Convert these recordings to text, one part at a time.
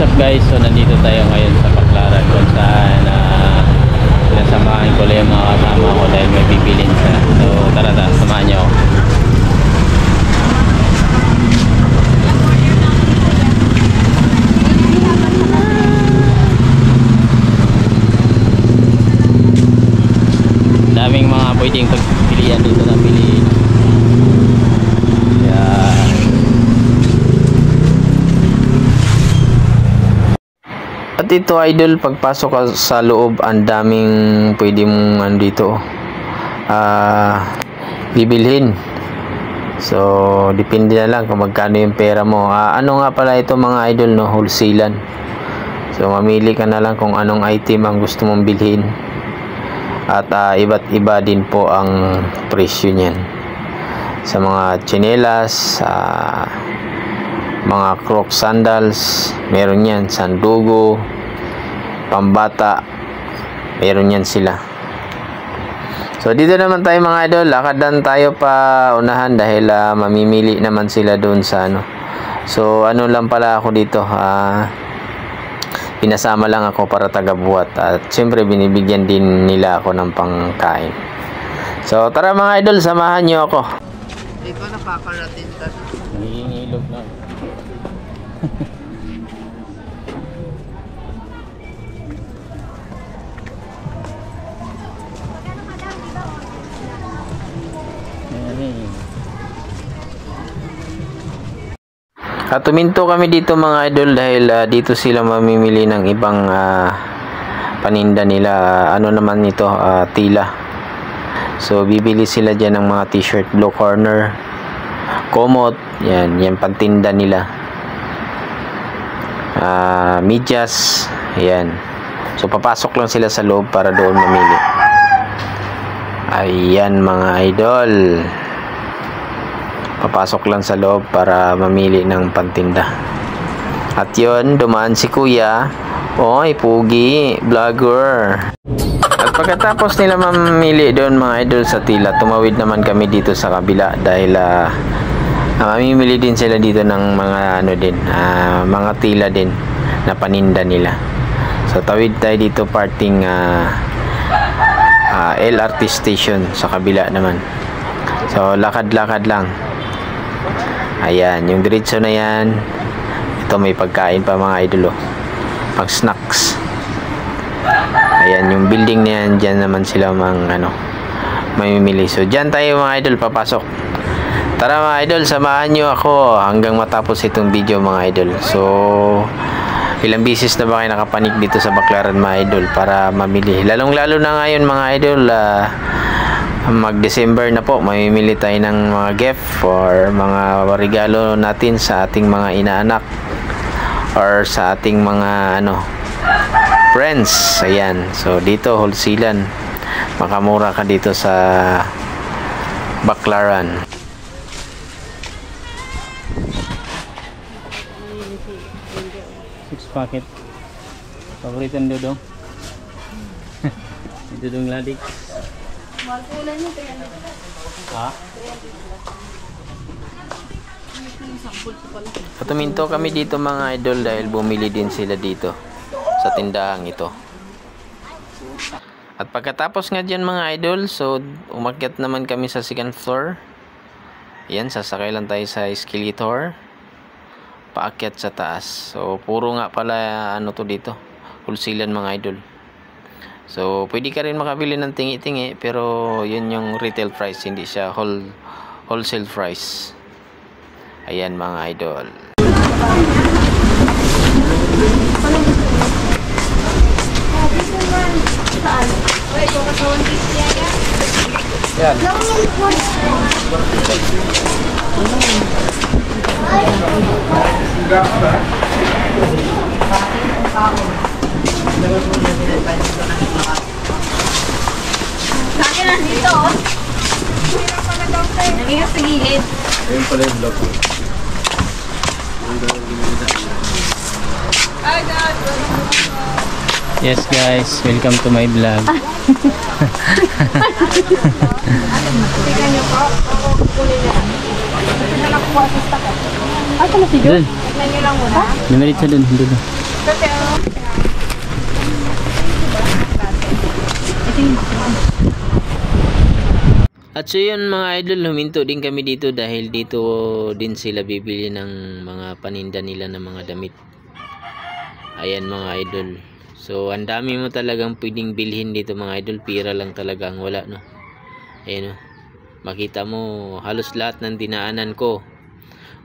What's up guys, so nandito tayo ngayon sa Baclaran kung saan pinasamahan ko lang yung mga kasama ko dahil may bibilin siya. So tara, samahan nyo ako. Daming mga pwedeng pagpilian dito na piliin. At ito idol, pagpasok ka sa loob, ang daming pwede mong andito bibilhin. So depende na lang kung magkano yung pera mo. Ano nga pala ito mga idol, no, wholesalan. So mamili ka na lang kung anong item ang gusto mong bilhin. At iba't iba din po ang presyo niyan. Sa mga tsinelas, mga Crocs sandals, meron yan. Sandugo, pambata, meron yan sila. So dito naman tayo mga idol, lakadan tayo pa unahan dahil mamimili naman sila doon sa ano. So ano lang pala ako dito, pinasama lang ako para taga-buhat at siyempre binibigyan din nila ako ng pangkain. So tara mga idol, samahan nyo ako. Ikaw napakarating ka. Nangingilog na. At tuminto kami dito mga idol dahil dito sila mamimili ng ibang paninda nila. Ano naman ito, tila. So bibili sila dyan ng mga t-shirt, blue corner, komot, yan pantinda nila. Medyas, yan. So papasok lang sila sa loob para doon mamili. Ayan mga idol, papasok lang sa loob para mamili ng pantinda. At yun, dumaan si kuya. Oy, pugi, vlogger. At pagkatapos nila mamili doon mga idol sa tila, tumawid naman kami dito sa kabila dahil mamimili din sila dito ng mga ano din, mga tila din na paninda nila. So tawid tayo dito parting LRT station sa kabila naman. So lakad-lakad lang. Ayan, yung diretso na yan. Ito may pagkain pa mga idol, pag snacks. Ayan, yung building na yan, dyan naman sila mamimili. So dyan tayo mga idol, papasok. Tara mga idol, samahan nyo ako hanggang matapos itong video mga idol. So ilang bisis na ba kayo nakapanik dito sa Baclaran mga idol para mamili? Lalong lalo na ngayon mga idol, mag-December na po, mamimili tayo ng mga gift for mga regalo natin sa ating mga inaanak or sa ating mga friends. Ayan, so dito wholesalan, makamura ka dito sa Baclaran. 6 packet paborito ng Dudong. Dudong ladik. Tuminto kami dito mga idol dahil bumili din sila dito sa tindahang ito. At pagkatapos nga dyan mga idol, so umakyat naman kami sa second floor. Yan, sasakay lang tayo sa escalator paakyat sa taas. So puro nga pala to dito, wholesalan mga idol. So pwede ka rin makabili ng tingi-tingi pero yun yung retail price, hindi siya wholesale price. Ayan mga idol. Yan. Lagi na dito. Naging sa gilid. Ayun pala yung vlog. Yes guys, welcome to my vlog. Tingnan niyo po. Kukunin na. Ito na nakuha sa stock. Asa na si Jo? Doon. Tignan nyo lang muna. Lumalit sa doon. Doon. Kasi At so yun mga idol, huminto din kami dito dahil dito din sila bibili ng mga paninda nila ng mga damit. Ayan mga idol. So ang dami mo talagang pwedeng bilhin dito mga idol, pira lang talaga ang wala, no. Ayan, no. Makita mo halos lahat ng dinaanan ko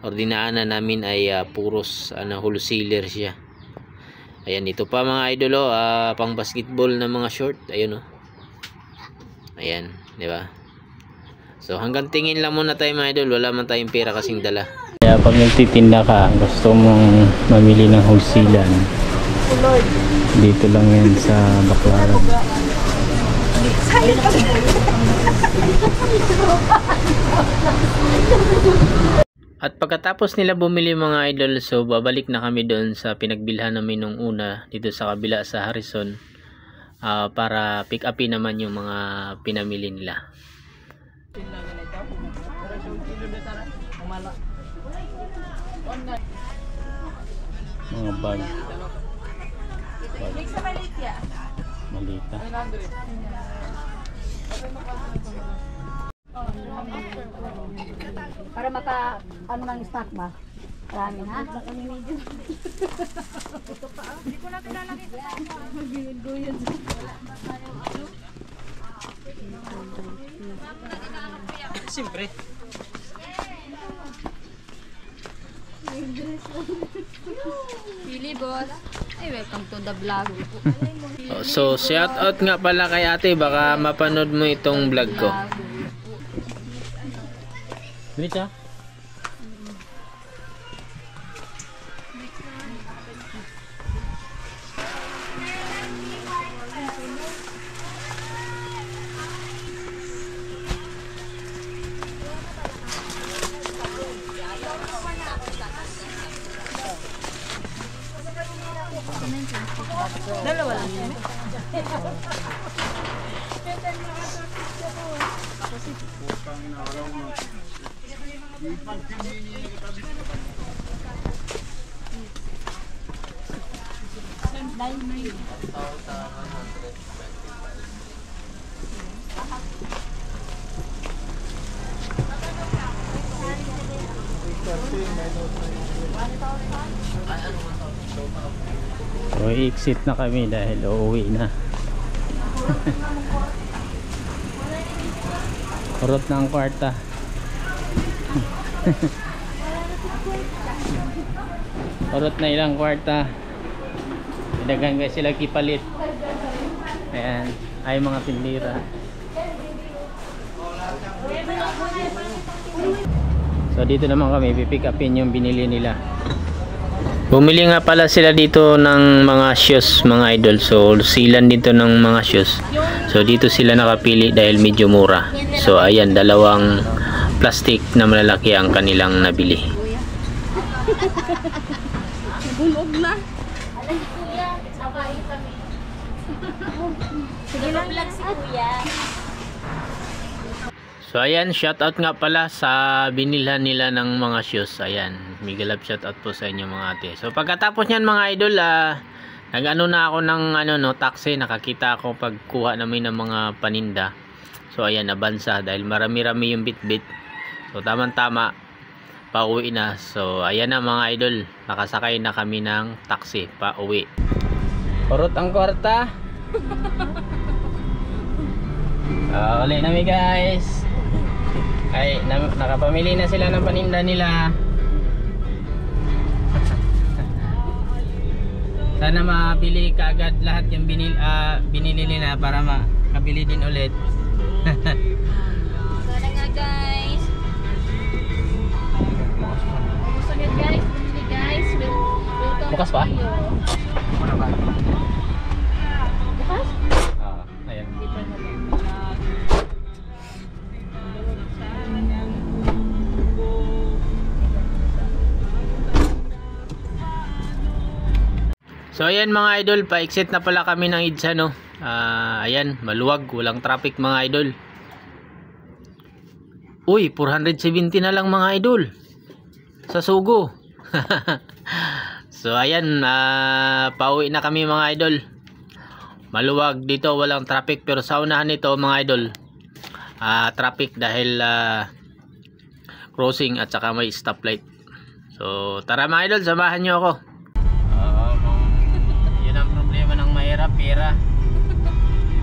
or dinaanan namin ay puros wholesaler siya. Ayan, ito pa mga idol, pang basketball na mga short. Ayun, no. Ayan, di ba? So hanggang tingin lang muna tayo mga idol, wala man tayong pera kasing dala. Kaya pag nagtitinda ka, gusto mong mamili ng wholesalan, dito lang yan sa Baclaran. At pagkatapos nila bumili mga idol, so babalik na kami doon sa pinagbilhan namin nung una dito sa kabila sa Harrison, para pick upin naman yung mga pinamili nila. Mga bag. Malita. para maka ano nang stock ba? Marami ha? Hindi ko na kilala kita. Maguyod-guyod. Siyempre. Pili boss. Ay, welcome to the vlog. So shout out nga pala kay ate, baka mapanood mo itong vlog ko. Bilis. Dalawa lang yan. So i-exit na kami dahil uuwi na. Urot na ang kwarta. Urot na ilang kwarta. Dagan guys sila kipalit. Ayan, ay mga tindira. So dito naman kami pipick upin yung binili nila. Bumili nga pala sila dito ng mga shoes mga idol. So silan dito ng mga shoes. So dito sila nakapili dahil medyo mura. So ayan, dalawang plastic na malalaki ang kanilang nabili. Bulog na. Alay kuya, sabay kami. Sige lang vlog si kuya. So ayan, shoutout nga pala sa binilhan nila ng mga shoes. Ayan, migalab shoutout po sa inyo mga ate. So pagkatapos niyan mga idol, nag-ano na ako ng taxi. Nakakita ako pagkuha namin ng mga paninda. So ayan, nabansa dahil marami-rami yung bitbit. So tamang-tama, pauwi na. So ayan na mga idol, nakasakay na kami ng taxi pauwi. Urot ang kwarta. Uli nami guys. Ay, nakapamili na sila ng paninda nila. Sana mabili kaagad lahat yung binili nila para makabili din ulit. Sana nga guys. Gusto niyo guys, bumili guys. Welcome. Bukas pa? Bukas? Ayan. So ayan mga idol, pa-exit na pala kami ng EDSA, no. Ayan, maluwag, walang traffic mga idol. Uy, 470 na lang mga idol sa Sugo. So ayan, pauwi na kami mga idol. Maluwag dito, walang traffic, pero sa unahan nito mga idol, traffic dahil crossing at saka may stoplight. So tara mga idol, samahan nyo ako. Yun ang problema ng mahirap, pera.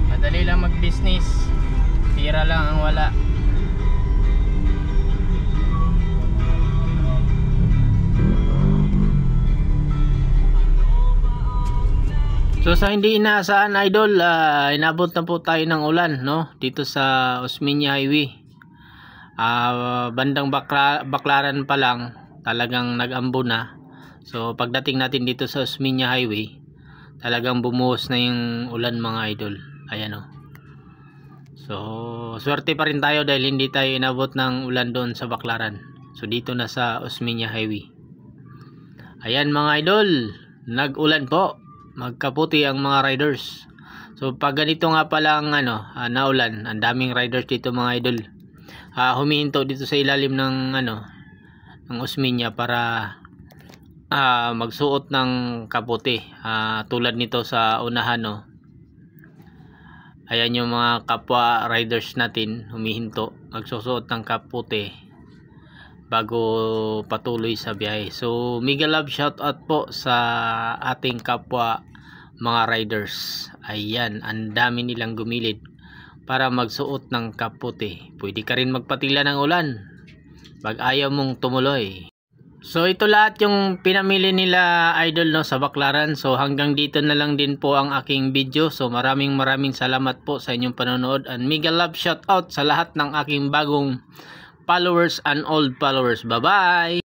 Madali lang mag business, pera lang ang wala. So sa hindi inaasahan idol, inabot na po tayo ng ulan, no? Dito sa Osmeña Highway. Bandang Baklaran pa lang talagang nag-ambo na. So pagdating natin dito sa Osmeña Highway, talagang bumuhos na yung ulan mga idol. Ayan, oh. So swerte pa rin tayo dahil hindi tayo inabot ng ulan doon sa Baklaran. So dito na sa Osmeña Highway. Ayan mga idol, nag-ulan po. Magkaputi ang mga riders. So pag ganito nga palang naulan, ang daming riders dito mga idol. Humihinto dito sa ilalim ng ng Osmeña para magsuot ng kaputi. Tulad nito sa unahan, no. Ayan yung mga kapwa riders natin, humihinto, magsusuot ng kaputi bago patuloy sa biyahe. So mega love shout out po sa ating kapwa mga riders. Ayan, ang dami nilang gumilid para magsuot ng kaputi. Pwede ka rin magpatila ng ulan pag ayaw mong tumuloy. So ito lahat yung pinamili nila idol, no, sa Baklaran. So hanggang dito na lang din po ang aking video. So maraming salamat po sa inyong panonood, and mega love shout out sa lahat ng aking bagong followers and old followers. Bye bye.